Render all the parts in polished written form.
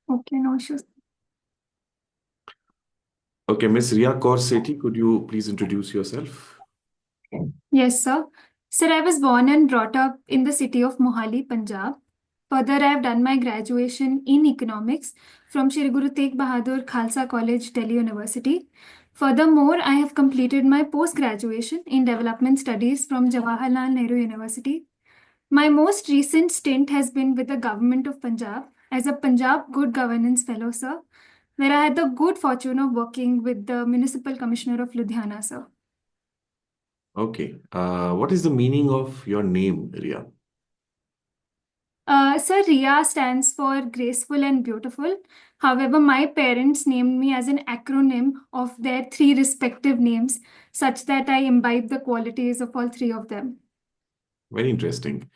Okay, no issues. Okay, Miss Ria Kaur Sethi, could you please introduce yourself? Yes, sir. Sir, I was born and brought up in the city of Mohali, Punjab. Further, I have done my graduation in economics from Shri Guru Tegh Bahadur Khalsa College, Delhi University. Furthermore, I have completed my post-graduation in development studies from Jawaharlal Nehru University. My most recent stint has been with the government of Punjab as a Punjab Good Governance Fellow, sir, where I had the good fortune of working with the Municipal Commissioner of Ludhiana, sir. Okay, what is the meaning of your name, Ria? Sir, Ria stands for graceful and beautiful. However, my parents named me as an acronym of their three respective names, such that I imbibe the qualities of all three of them. Very interesting.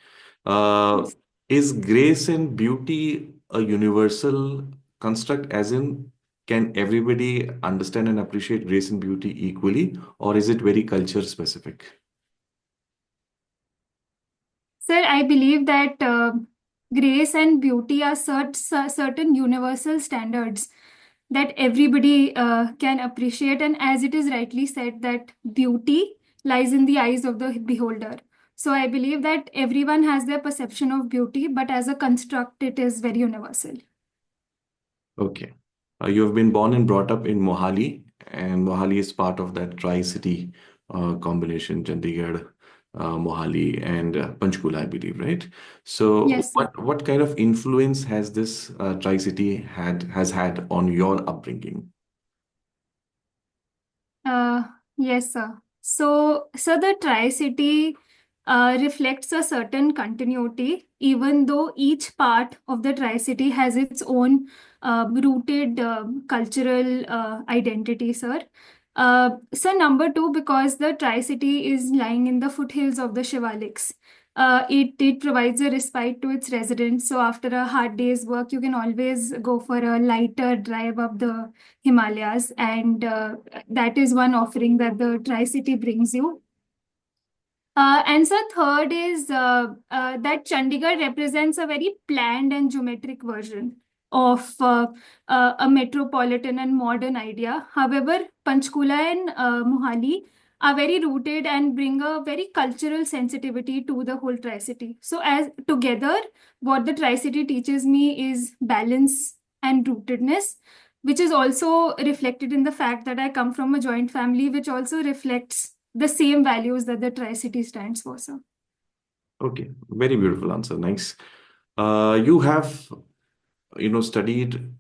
Uh, Yes. is grace and beauty a universal construct, as in, can everybody understand and appreciate grace and beauty equally, or is it very culture specific? Sir, I believe that grace and beauty are certain universal standards that everybody can appreciate. And as it is rightly said, that beauty lies in the eyes of the beholder. So I believe that everyone has their perception of beauty, but as a construct, it is very universal. Okay. You have been born and brought up in Mohali, and Mohali is part of that tri-city combination, Chandigarh, Mohali, and Panchkula, I believe, right? So, Yes, sir. what kind of influence has this tri-city has had on your upbringing? Uh, yes, sir. So the Tri-City reflects a certain continuity, even though each part of the Tri-City has its own rooted cultural identity, sir. So number two, because the Tri-City is lying in the foothills of the Shivaliks, it provides a respite to its residents. So after a hard day's work, you can always go for a lighter drive up the Himalayas, and that is one offering that the Tri City brings you. And so third is that Chandigarh represents a very planned and geometric version of a metropolitan and modern idea. However, Panchkula and Mohali are very rooted and bring a very cultural sensitivity to the whole Tri-City. So as together, what the Tri-City teaches me is balance and rootedness, which is also reflected in the fact that I come from a joint family, which also reflects the same values that the Tri-City stands for, sir. Okay, very beautiful answer. Nice. You have, studied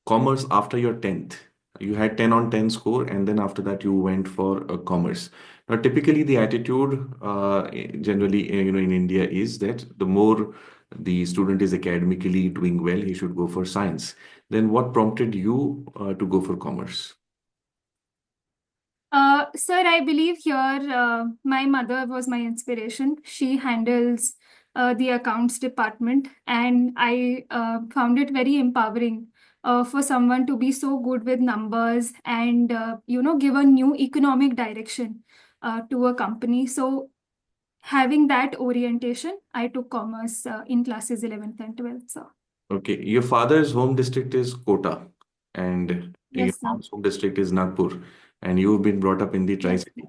commerce after your 10th. You had 10 on 10 score, and then after that, you went for commerce. Now, typically, the attitude generally, in India is that the more the student is academically doing well, he should go for science. Then, what prompted you to go for commerce? Sir, I believe here my mother was my inspiration. She handles the accounts department, and I found it very empowering for someone to be so good with numbers and give a new economic direction to a company. So having that orientation, I took commerce in classes 11th and 12th, sir. Okay, your father's home district is Kota, and your Yes, sir. mom's home district is Nagpur, and you've been brought up in the Yes, Tri-City.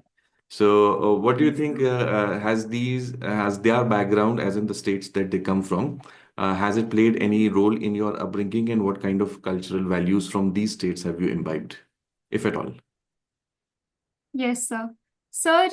So, what do you yes, think sir. has their background, as in the states that they come from, has it played any role in your upbringing, and what kind of cultural values from these states have you imbibed, if at all? Yes, sir. Sir,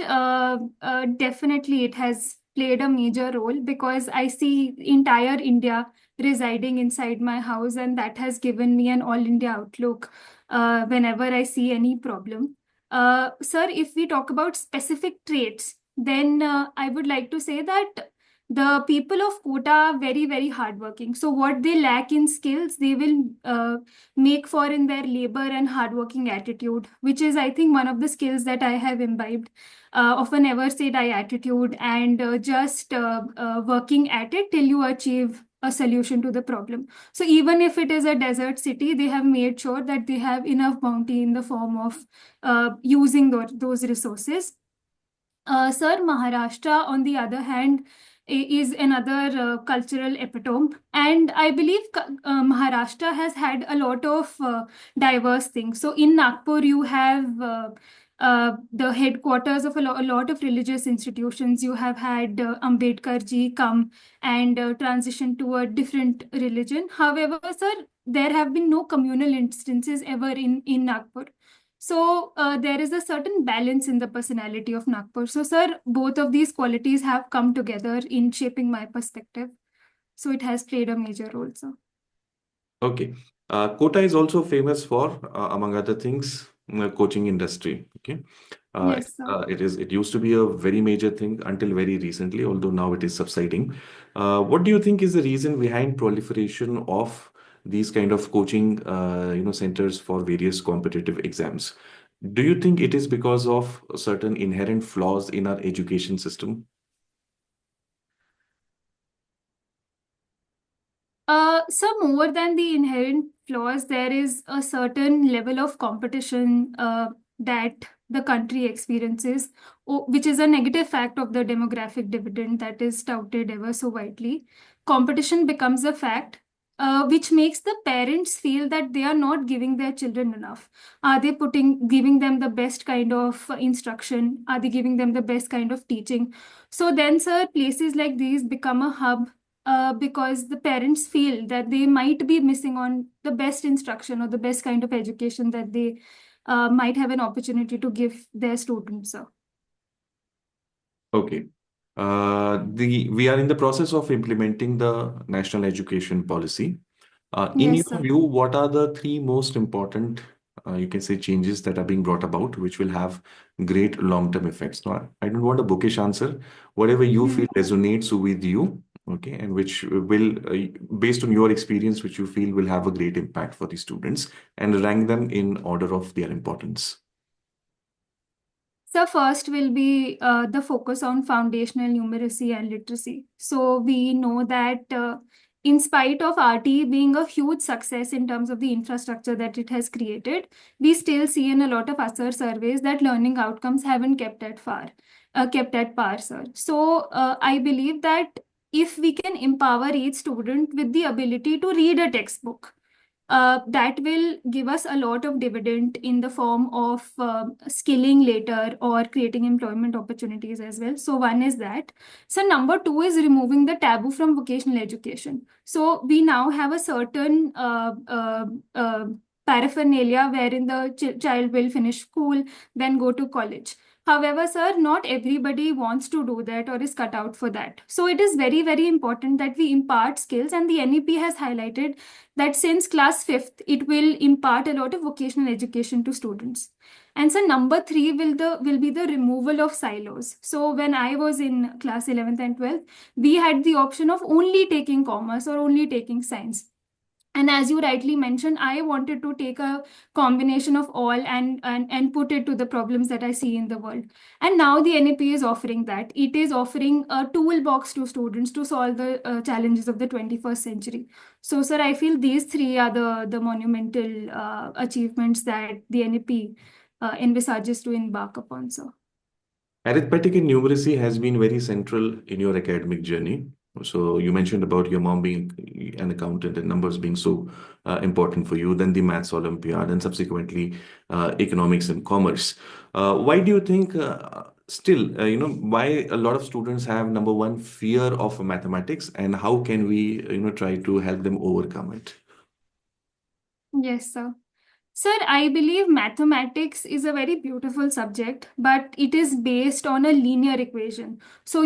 definitely it has played a major role because I see entire India residing inside my house, and that has given me an all India outlook whenever I see any problem. Sir, if we talk about specific traits, then I would like to say that the people of Kota are very, very hardworking. So, what they lack in skills, they will make for in their labor and hardworking attitude, which is, I think, one of the skills that I have imbibed of a never say die attitude and just working at it till you achieve a solution to the problem. So even if it is a desert city, they have made sure that they have enough bounty in the form of using those resources. Sir, Maharashtra, on the other hand, is another cultural epitome. And I believe Maharashtra has had a lot of diverse things. So in Nagpur, you have the headquarters of a lot of religious institutions. You have had Ambedkar ji come and transition to a different religion. However, sir, there have been no communal instances ever in Nagpur. So there is a certain balance in the personality of Nagpur. So, sir, both of these qualities have come together in shaping my perspective. So it has played a major role, sir. Okay. Kota is also famous for, among other things, coaching industry. Okay. Yes, sir. It used to be a very major thing until very recently, although now it is subsiding. What do you think is the reason behind proliferation of these kind of coaching, centers for various competitive exams? Do you think it is because of certain inherent flaws in our education system? So more than the inherent flaws, there is a certain level of competition that the country experiences, which is a negative fact of the demographic dividend that is touted ever so widely. Competition becomes a fact, which makes the parents feel that they are not giving their children enough. Are they giving them the best kind of instruction? Are they giving them the best kind of teaching? So then, sir, places like these become a hub because the parents feel that they might be missing on the best instruction or the best kind of education that they might have an opportunity to give their students. So, Okay. We are in the process of implementing the national education policy. In yes, your sir. view, what are the three most important, you can say, changes that are being brought about, which will have great long-term effects? Now, I don't want a bookish answer. Whatever you Hmm. feel resonates with you, okay, and which will, based on your experience, which you feel will have a great impact for the students, and rank them in order of their importance. So first will be the focus on foundational numeracy and literacy. So we know that in spite of RT being a huge success in terms of the infrastructure that it has created, we still see in a lot of other surveys that learning outcomes haven't kept at par, sir. So I believe that if we can empower each student with the ability to read a textbook, that will give us a lot of dividend in the form of skilling later or creating employment opportunities as well. So one is that. So number two is removing the taboo from vocational education. So we now have a certain paraphernalia wherein the child will finish school, then go to college. However, sir, not everybody wants to do that or is cut out for that. So it is very, very important that we impart skills, and the NEP has highlighted that since class 5th, it will impart a lot of vocational education to students. And so number three will be the removal of silos. So when I was in class 11th and 12th, we had the option of only taking commerce or only taking science. And as you rightly mentioned, I wanted to take a combination of all and put it to the problems that I see in the world. And now the NAP is offering that. It is offering a toolbox to students to solve the challenges of the 21st century. So, sir, I feel these three are the monumental achievements that the NAP envisages to embark upon, sir. Arithmetic and numeracy has been very central in your academic journey. So you mentioned about your mom being an accountant and numbers being so important for you, then the maths Olympiad, and subsequently economics and commerce. Why do you think still, why a lot of students have number one fear of mathematics, and how can we, try to help them overcome it? Yes, sir. Sir, I believe mathematics is a very beautiful subject, but it is based on a linear equation. So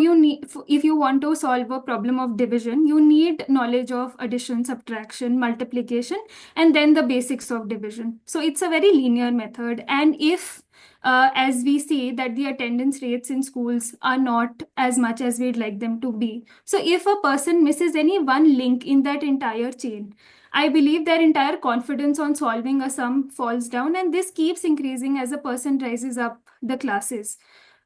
if you want to solve a problem of division, you need knowledge of addition, subtraction, multiplication, and then the basics of division. So it's a very linear method. And if, as we see, that the attendance rates in schools are not as much as we'd like them to be. So if a person misses any one link in that entire chain, I believe their entire confidence on solving a sum falls down, and this keeps increasing as a person rises up the classes.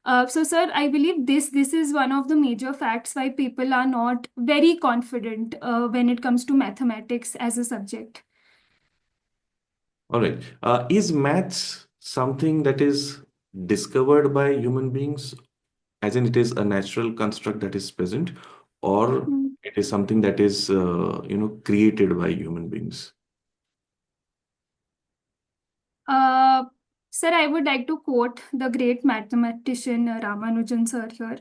So, sir, I believe this is one of the major facts why people are not very confident when it comes to mathematics as a subject. All right. Is maths something that is discovered by human beings, as in it is a natural construct that is present, or Mm. it is something that is, created by human beings? Uh, Sir, I would like to quote the great mathematician Ramanujan sir here,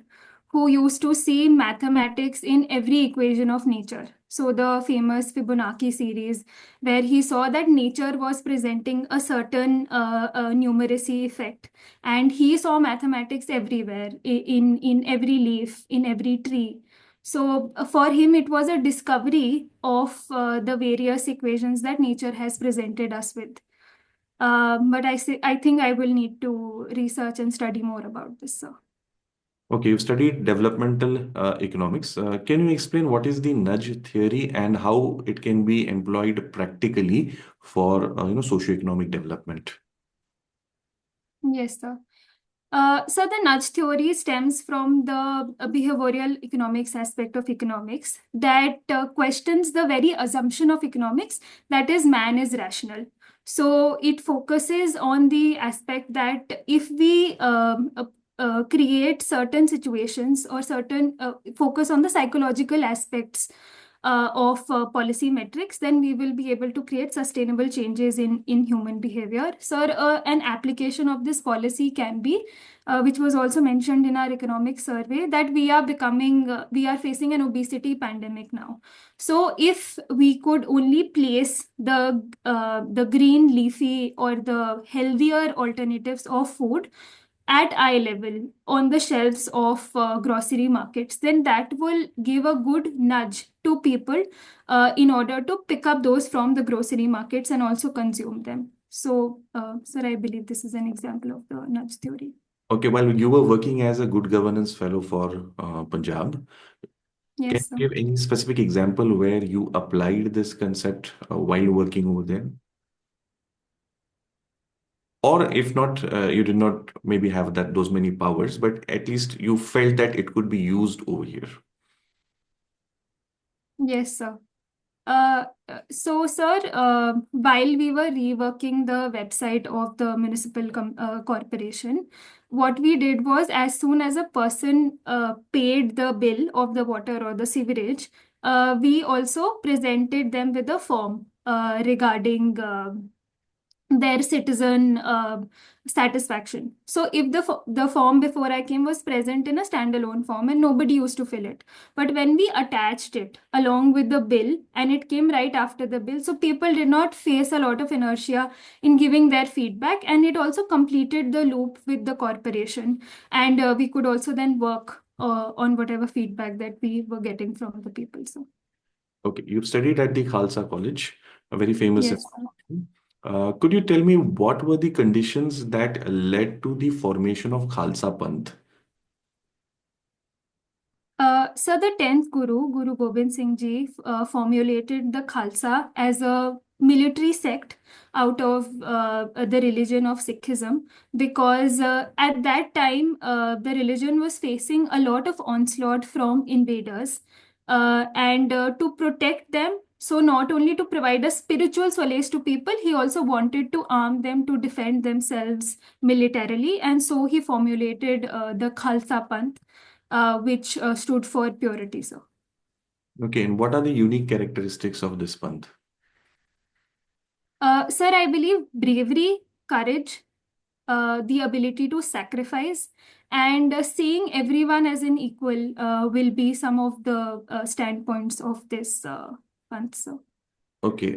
who used to see mathematics in every equation of nature. So the famous Fibonacci series, where he saw that nature was presenting a certain numeracy effect, and he saw mathematics everywhere, in every leaf, in every tree. So for him, it was a discovery of the various equations that nature has presented us with. I think I will need to research and study more about this, sir. Okay, you've studied developmental economics. Can you explain what is the nudge theory and how it can be employed practically for socioeconomic development? Yes, sir. So the nudge theory stems from the behavioral economics aspect of economics that questions the very assumption of economics, that is, man is rational. So it focuses on the aspect that if we create certain situations or certain focus on the psychological aspects of policy metrics, then we will be able to create sustainable changes in human behavior. So an application of this policy can be, which was also mentioned in our economic survey, that we are facing an obesity pandemic now. So if we could only place the green leafy or the healthier alternatives of food at eye level on the shelves of grocery markets, then that will give a good nudge to people in order to pick up those from the grocery markets and also consume them. So, sir, I believe this is an example of the nudge theory. Okay, while you were working as a good governance fellow for Punjab, can Yes, sir. you give any specific example where you applied this concept while working over there? Or if not, you did not maybe have that those many powers, but at least you felt that it could be used over here. Yes, sir. Sir, while we were reworking the website of the municipal corporation, what we did was, as soon as a person paid the bill of the water or the sewerage, we also presented them with a form regarding their citizen satisfaction. So if the form before I came was present in a standalone form and nobody used to fill it, but when we attached it along with the bill and it came right after the bill, so people did not face a lot of inertia in giving their feedback, and it also completed the loop with the corporation, and we could also then work on whatever feedback that we were getting from the people. So Okay, you've studied at the Khalsa College, a very famous yes. institution. Could you tell me what were the conditions that led to the formation of Khalsa Panth? So the 10th Guru, Guru Gobind Singh Ji, formulated the Khalsa as a military sect out of the religion of Sikhism, because at that time the religion was facing a lot of onslaught from invaders, and to protect them. So not only to provide a spiritual solace to people, he also wanted to arm them to defend themselves militarily, and so he formulated the Khalsa Panth, which stood for purity, sir. Okay, and what are the unique characteristics of this Panth? Sir, I believe bravery, courage, the ability to sacrifice, and seeing everyone as an equal will be some of the standpoints of this month, sir. Okay,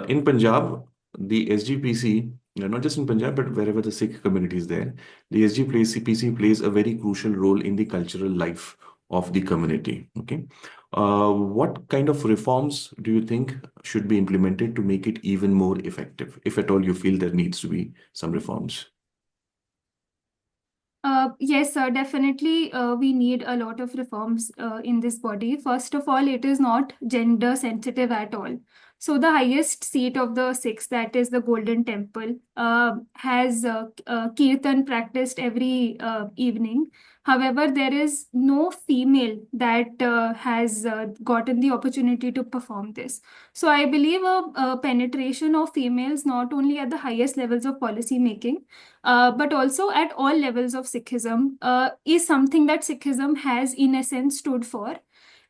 in Punjab, the SGPC, not just in Punjab, but wherever the Sikh community is there, the SGPC plays a very crucial role in the cultural life of the community. Okay, what kind of reforms do you think should be implemented to make it even more effective, if at all you feel there needs to be some reforms? Yes, sir, definitely. We need a lot of reforms in this body. First of all, it is not gender sensitive at all. So, the highest seat of the Sikhs, that is the Golden Temple, has kirtan practiced every evening. However, there is no female that has gotten the opportunity to perform this. So, I believe a penetration of females not only at the highest levels of policy making, but also at all levels of Sikhism, is something that Sikhism has, in essence, stood for.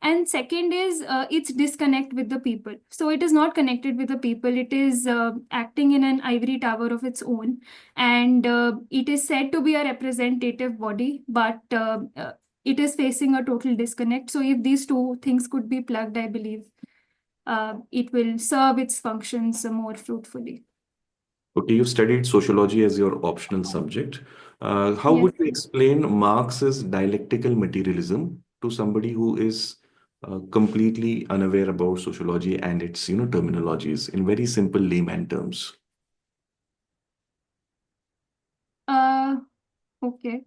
And second is its disconnect with the people. So it is not connected with the people. It is acting in an ivory tower of its own, and it is said to be a representative body, but it is facing a total disconnect. So if these two things could be plugged, I believe it will serve its functions more fruitfully. Okay, you studied sociology as your optional subject. How Yes. would you explain Marx's dialectical materialism to somebody who is completely unaware about sociology and its, terminologies in very simple layman terms? Uh, okay.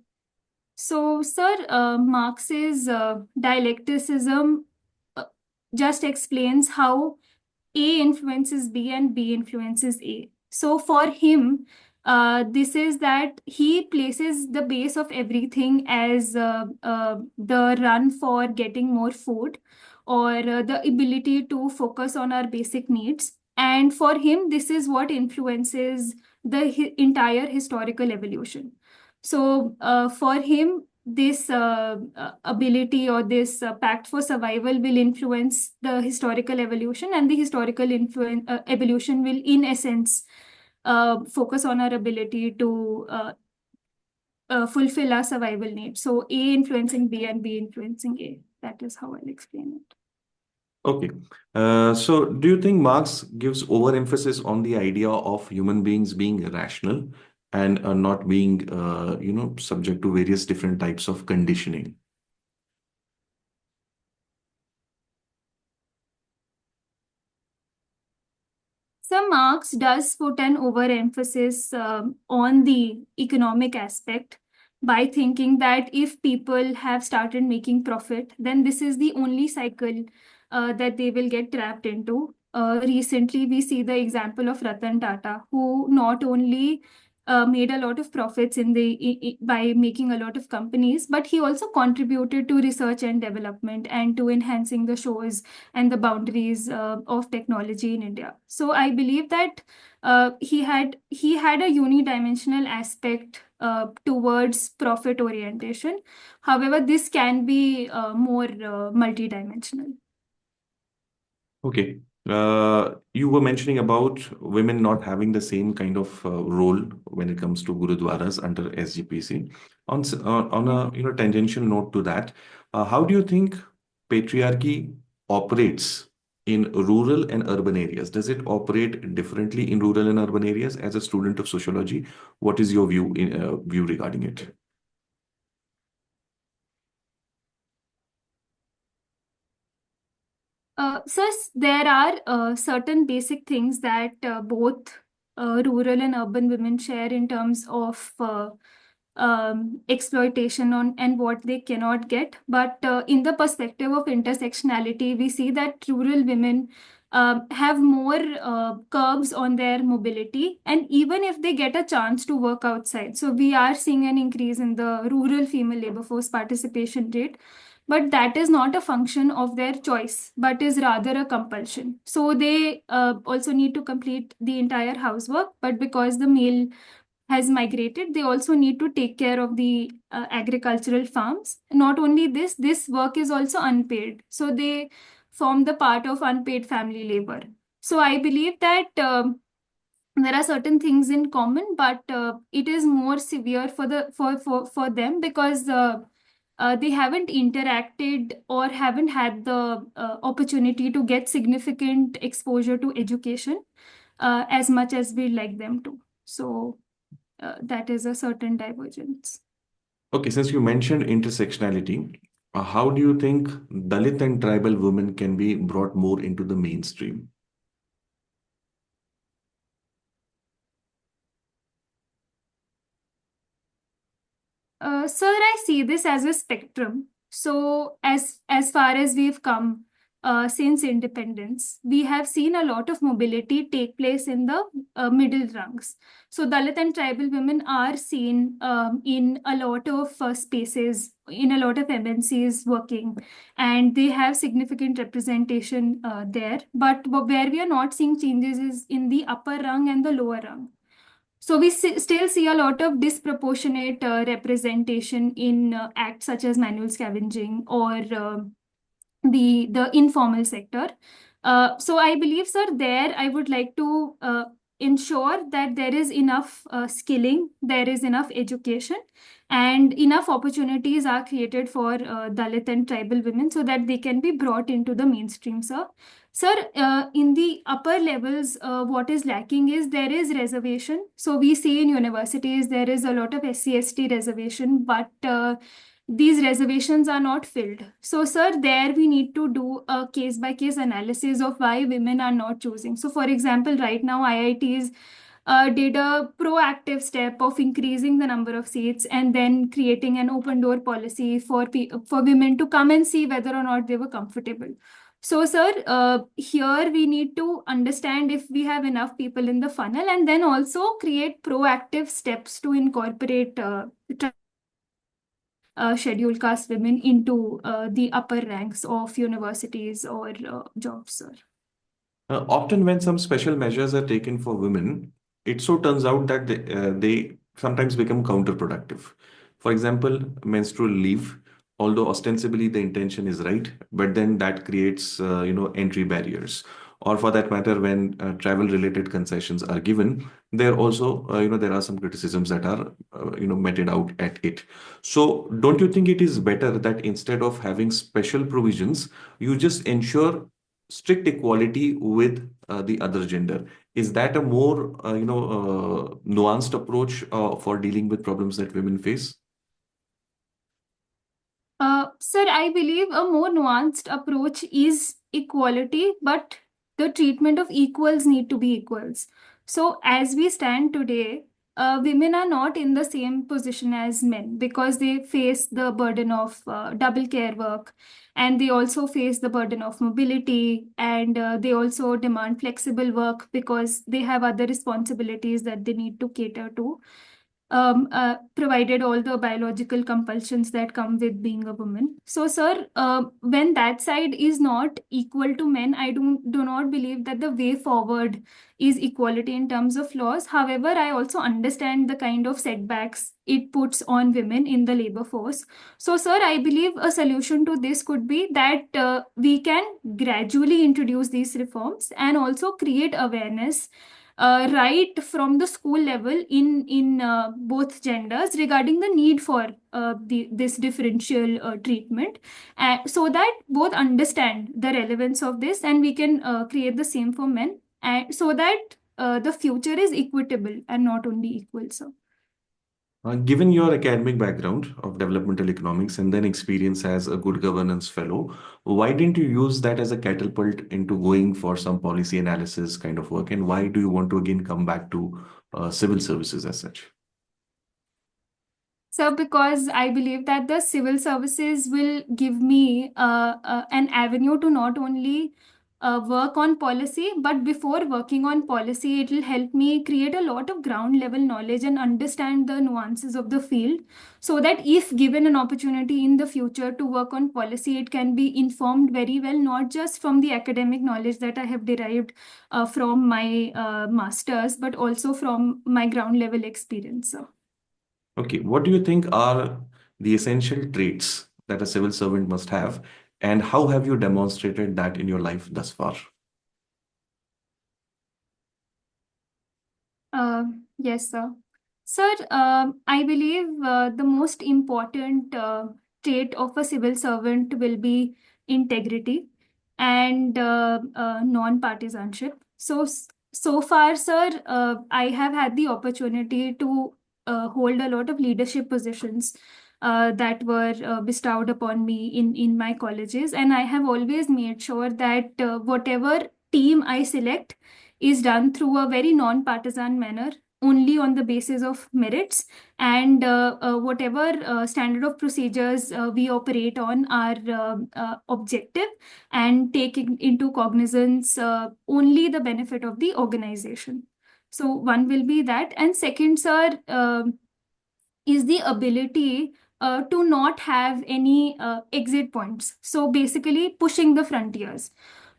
So, sir, Marx's dialecticism uh, just explains how A influences B and B influences A. So for him, this is that he places the base of everything as the run for getting more food, or the ability to focus on our basic needs. And for him, this is what influences the entire historical evolution. So for him, this ability or this pact for survival will influence the historical evolution, and the historical evolution will, in essence, focus on our ability to fulfill our survival needs. So A influencing B and B influencing A. That is how I'll explain it. Okay. So do you think Marx gives overemphasis on the idea of human beings being rational and not being, subject to various different types of conditioning? So Marx does put an overemphasis on the economic aspect by thinking that if people have started making profit, then this is the only cycle that they will get trapped into. Recently, we see the example of Ratan Tata, who not only made a lot of profits by making a lot of companies, but he also contributed to research and development and to enhancing the shores and the boundaries of technology in India. So I believe that he had a unidimensional aspect towards profit orientation. However, this can be more multidimensional. Okay. You were mentioning about women not having the same kind of role when it comes to gurudwaras under SGPC. On Yeah. a tangential note to that, how do you think patriarchy operates in rural and urban areas? Does it operate differently in rural and urban areas? As a student of sociology, what is your view regarding it? There are certain basic things that both rural and urban women share in terms of exploitation on and what they cannot get. But in the perspective of intersectionality, we see that rural women have more curbs on their mobility, and even if they get a chance to work outside, so we are seeing an increase in the rural female labor force participation rate, but that is not a function of their choice, but is rather a compulsion. So they also need to complete the entire housework, but because the male has migrated, they also need to take care of the agricultural farms. Not only this, this work is also unpaid. So they form the part of unpaid family labor. So I believe that there are certain things in common, but it is more severe for them because they haven't interacted or haven't had the opportunity to get significant exposure to education as much as we'd like them to. So that is a certain divergence. Okay, since you mentioned intersectionality, how do you think Dalit and tribal women can be brought more into the mainstream? Sir, I see this as a spectrum. So, as far as we've come since independence, we have seen a lot of mobility take place in the middle rungs. So, Dalit and tribal women are seen in a lot of spaces, in a lot of MNCs working, and they have significant representation there. But where we are not seeing changes is in the upper rung and the lower rung. So we still see a lot of disproportionate representation in acts such as manual scavenging or the informal sector. So I believe, sir, there I would like to ensure that there is enough skilling, there is enough education, and enough opportunities are created for Dalit and tribal women so that they can be brought into the mainstream, sir. Sir, in the upper levels, what is lacking is there is reservation. So we see in universities there is a lot of SC/ST reservation, but these reservations are not filled. So, sir, there we need to do a case by case analysis of why women are not choosing. So, for example, right now, IITs did a proactive step of increasing the number of seats and then creating an open door policy for women to come and see whether or not they were comfortable. So, sir, here we need to understand if we have enough people in the funnel and then also create proactive steps to incorporate scheduled caste women into the upper ranks of universities or jobs, sir. Often, when some special measures are taken for women, it so turns out that they sometimes become counterproductive. For example, menstrual leave, although ostensibly the intention is right, but then that creates, entry barriers. Or for that matter, when travel-related concessions are given, there also, there are some criticisms that are, meted out at it. So, don't you think it is better that instead of having special provisions, you just ensure strict equality with the other gender? Is that a more nuanced approach for dealing with problems that women face? Sir, I believe a more nuanced approach is equality, but the treatment of equals need to be equals. So, as we stand today, women are not in the same position as men because they face the burden of double care work, and they also face the burden of mobility, and they also demand flexible work because they have other responsibilities that they need to cater to, provided all the biological compulsions that come with being a woman. So, sir, when that side is not equal to men, I do not believe that the way forward is equality in terms of laws. However, I also understand the kind of setbacks it puts on women in the labor force. So, sir, I believe a solution to this could be that we can gradually introduce these reforms and also create awareness right from the school level in both genders regarding the need for this differential treatment, so that both understand the relevance of this and we can create the same for men, and so that the future is equitable and not only equal, so. Given your academic background of developmental economics and then experience as a good governance fellow, why didn't you use that as a catapult into going for some policy analysis kind of work? And why do you want to again come back to civil services as such? So, because I believe that the civil services will give me an avenue to not only work on policy, but before working on policy, it will help me create a lot of ground level knowledge and understand the nuances of the field so that if given an opportunity in the future to work on policy, it can be informed very well, not just from the academic knowledge that I have derived from my master's, but also from my ground level experience. So. Okay, what do you think are the essential traits that a civil servant must have, and how have you demonstrated that in your life thus far? Uh, yes, sir. Sir, I believe the most important trait of a civil servant will be integrity and non-partisanship. So, so far, sir, I have had the opportunity to hold a lot of leadership positions that were bestowed upon me in my colleges, and I have always made sure that whatever team I select is done through a very non-partisan manner, only on the basis of merits, and whatever standard of procedures we operate on are objective and take into cognizance only the benefit of the organization. So one will be that, and second, sir, is the ability to not have any exit points. So basically, pushing the frontiers.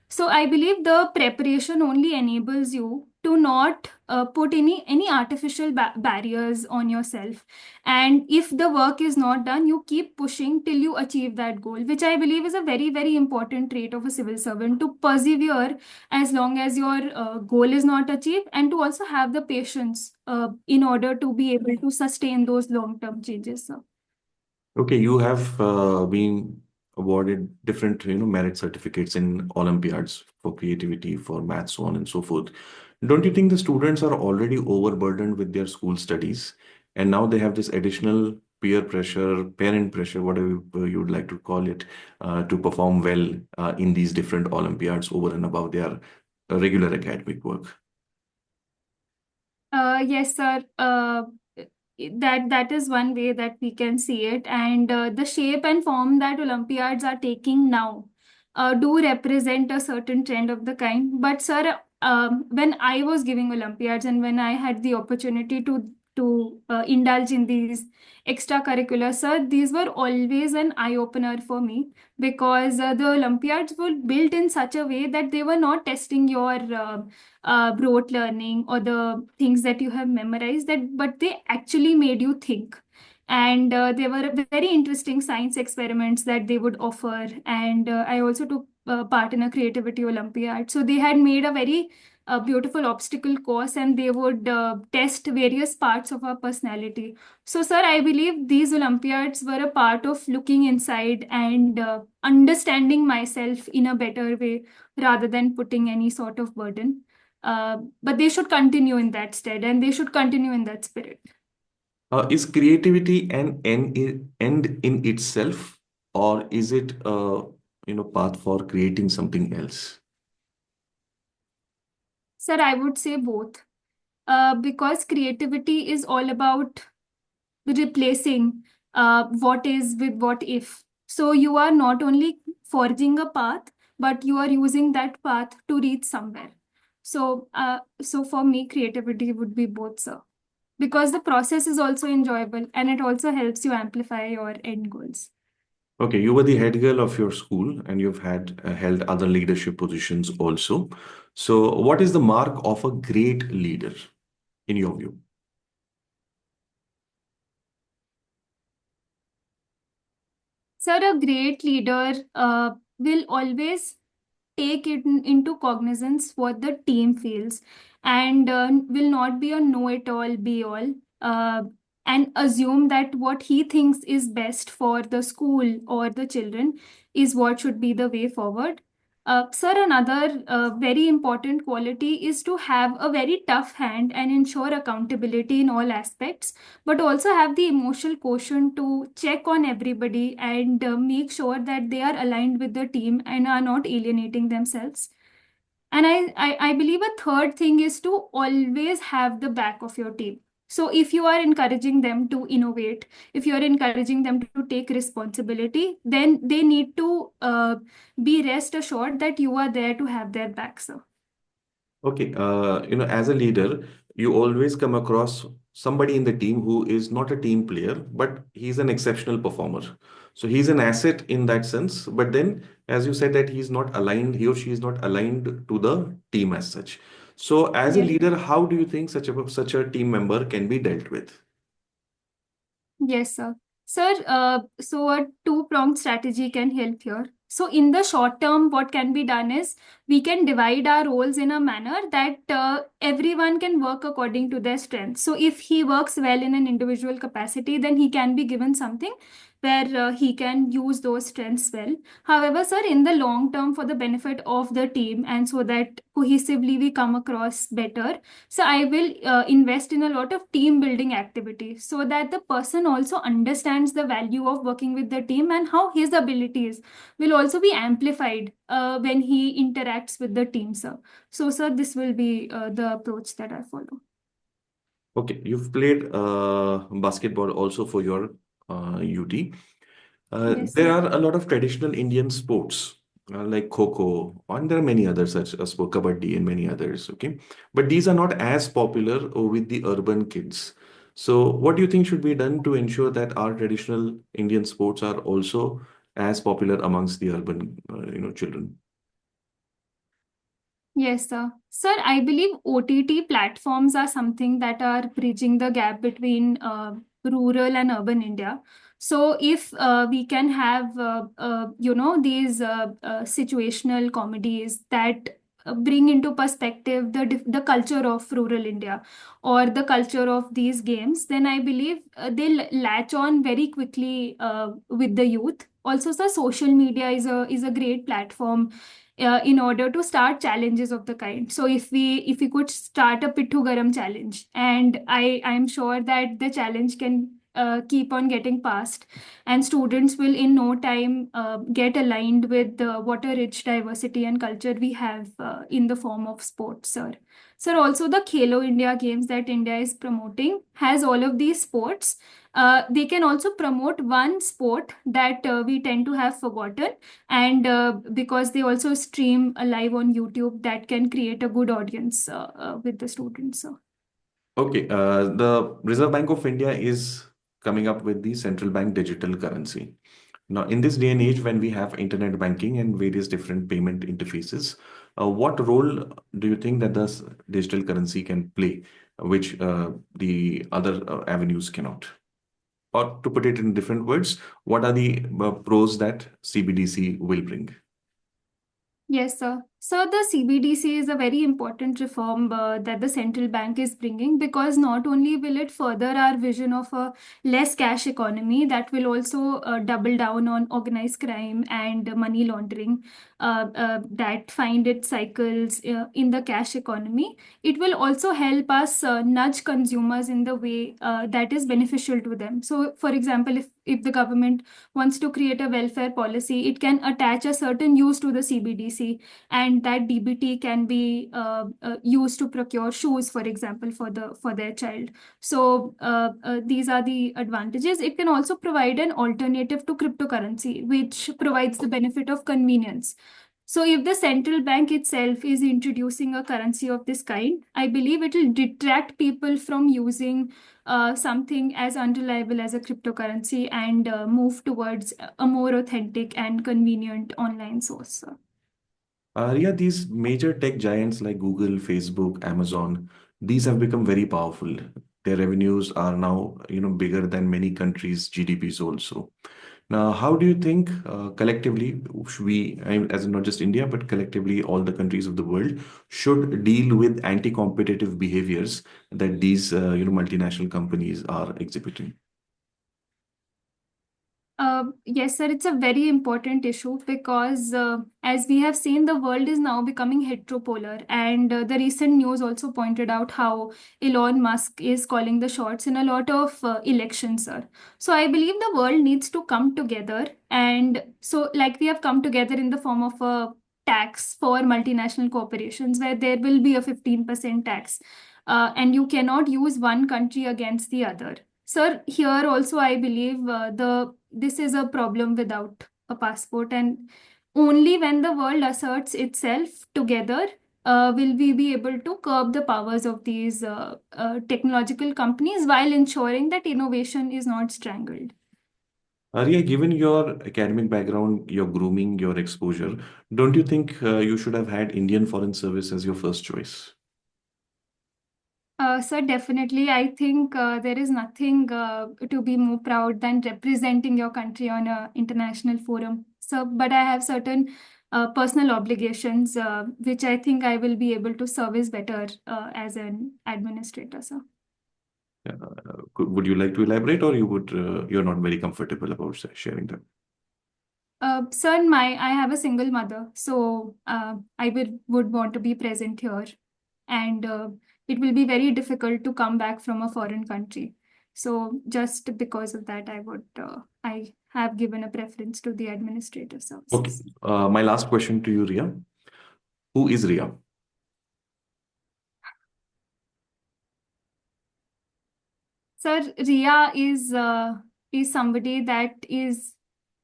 So I believe the preparation only enables you to not put any artificial barriers on yourself. And if the work is not done, you keep pushing till you achieve that goal, which I believe is a very, very important trait of a civil servant, to persevere as long as your goal is not achieved, and to also have the patience in order to be able to sustain those long term changes, sir. Okay, you have been awarded different, merit certificates in Olympiads for creativity, for maths, so on and so forth. Don't you think the students are already overburdened with their school studies, and now they have this additional peer pressure, parent pressure, whatever you would like to call it, to perform well in these different Olympiads over and above their regular academic work? Yes, sir. That is one way that we can see it, and the shape and form that Olympiads are taking now do represent a certain trend of the kind. But, sir, when I was giving Olympiads and when I had the opportunity to indulge in these extracurriculars, sir, these were always an eye opener for me, because the Olympiads were built in such a way that they were not testing your rote learning or the things that you have memorized, that but they actually made you think. And there were very interesting science experiments that they would offer. And I also took part in a creativity olympiad, so they had made a very beautiful obstacle course, and they would test various parts of our personality. So, sir, I believe these olympiads were a part of looking inside and understanding myself in a better way, rather than putting any sort of burden. But they should continue in that stead, and they should continue in that spirit. Is creativity an end in itself, or is it a path for creating something else? Sir, I would say both. Because creativity is all about replacing what is with what if. So you are not only forging a path, but you are using that path to reach somewhere. So for me, creativity would be both, sir, because the process is also enjoyable and it also helps you amplify your end goals. Okay, you were the head girl of your school and you've had held other leadership positions also. So, what is the mark of a great leader in your view? Sir, a great leader will always take it into cognizance what the team feels, and will not be a know-it-all, be-all, uh, and assume that what he thinks is best for the school or the children is what should be the way forward. Sir, another very important quality is to have a very tough hand and ensure accountability in all aspects, but also have the emotional quotient to check on everybody and make sure that they are aligned with the team and are not alienating themselves. And I believe a third thing is to always have the back of your team. So if you are encouraging them to innovate, if you are encouraging them to take responsibility, then they need to be rest assured that you are there to have their back, sir. Okay, as a leader, you always come across somebody in the team who is not a team player, but he's an exceptional performer. So he's an asset in that sense. But then, as you said, that he's not aligned, he or she is not aligned to the team as such. So, as a Yes. leader, how do you think such a team member can be dealt with? Yes, sir. Sir, so a two-pronged strategy can help here. So in the short term, what can be done is we can divide our roles in a manner that everyone can work according to their strengths. So if he works well in an individual capacity, then he can be given something where he can use those strengths well. However, sir, in the long term, for the benefit of the team and so that cohesively we come across better, so I will invest in a lot of team building activities so that the person also understands the value of working with the team and how his abilities will also be amplified when he interacts with the team, sir. So, sir, this will be the approach that I follow. Okay, you've played basketball also for your UT. Yes, There sir. are a lot of traditional Indian sports like Kho, and there are many others such as Kabaddi and many others. Okay, but these are not as popular with the urban kids. So, what do you think should be done to ensure that our traditional Indian sports are also as popular amongst the urban, children? Yes, sir. Sir, I believe OTT platforms are something that are bridging the gap between rural and urban India. So, if we can have, these situational comedies that bring into perspective the culture of rural India or the culture of these games, then I believe they'll latch on very quickly with the youth. Also, sir, social media is a great platform in order to start challenges of the kind. So if we could start a Pittu Garam challenge, and I'm sure that the challenge can keep on getting passed, and students will in no time get aligned with what a rich diversity and culture we have in the form of sports, sir. Sir, also the Khelo India games that India is promoting has all of these sports. They can also promote one sport that we tend to have forgotten, and because they also stream live on YouTube, that can create a good audience with the students. So. Okay, the Reserve Bank of India is coming up with the central bank digital currency. Now, in this day and age, when we have internet banking and various different payment interfaces, what role do you think that this digital currency can play, which the other avenues cannot? Or to put it in different words, what are the pros that CBDC will bring? Yes, sir. So the CBDC is a very important reform that the central bank is bringing, because not only will it further our vision of a less cash economy, that will also double down on organized crime and money laundering that find its cycles in the cash economy. It will also help us nudge consumers in the way that is beneficial to them. So, for example, if the government wants to create a welfare policy, it can attach a certain use to the CBDC, and that DBT can be used to procure shoes, for example, for their child. So these are the advantages. It can also provide an alternative to cryptocurrency, which provides the benefit of convenience. So, if the central bank itself is introducing a currency of this kind, I believe it will detract people from using something as unreliable as a cryptocurrency, and move towards a more authentic and convenient online source. Yeah, these major tech giants like Google, Facebook, Amazon, these have become very powerful. Their revenues are now, bigger than many countries' GDPs also. Now, how do you think collectively should we, as in not just India, but collectively all the countries of the world should deal with anti-competitive behaviors that these, multinational companies are exhibiting? Yes, sir, it's a very important issue, because, as we have seen, the world is now becoming heteropolar. And the recent news also pointed out how Elon Musk is calling the shots in a lot of elections, sir. So I believe the world needs to come together. And so, like, we have come together in the form of a tax for multinational corporations, where there will be a 15% tax. And you cannot use one country against the other. Sir, here also I believe the this is a problem without a passport, and only when the world asserts itself together will we be able to curb the powers of these technological companies, while ensuring that innovation is not strangled. Arya, given your academic background, your grooming, your exposure, don't you think you should have had Indian Foreign Service as your first choice? Sir, definitely. I think there is nothing to be more proud than representing your country on an international forum. So, but I have certain personal obligations, which I think I will be able to service better as an administrator, sir. Would you like to elaborate, or you're not very comfortable about sharing that? Sir, I have a single mother, so I would want to be present here, and it will be very difficult to come back from a foreign country. So just because of that, I have given a preference to the administrative Okay. services. My last question to you, Ria. Who is Ria? Sir, Ria is somebody that is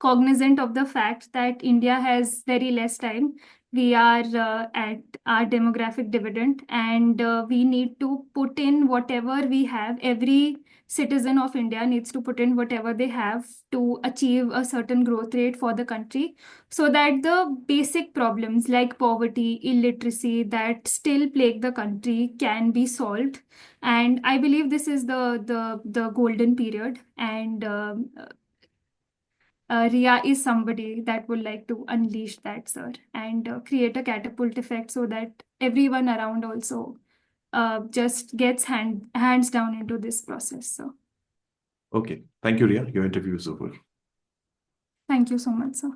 cognizant of the fact that India has very less time We are at our demographic dividend, and we need to put in whatever we have. Every citizen of India needs to put in whatever they have to achieve a certain growth rate for the country, so that the basic problems like poverty, illiteracy that still plague the country can be solved. And I believe this is the golden period. And Ria is somebody that would like to unleash that, sir, and create a catapult effect so that everyone around also just gets hands down into this process. So, Okay. Thank you, Ria. Your interview is over. thank you so much, sir.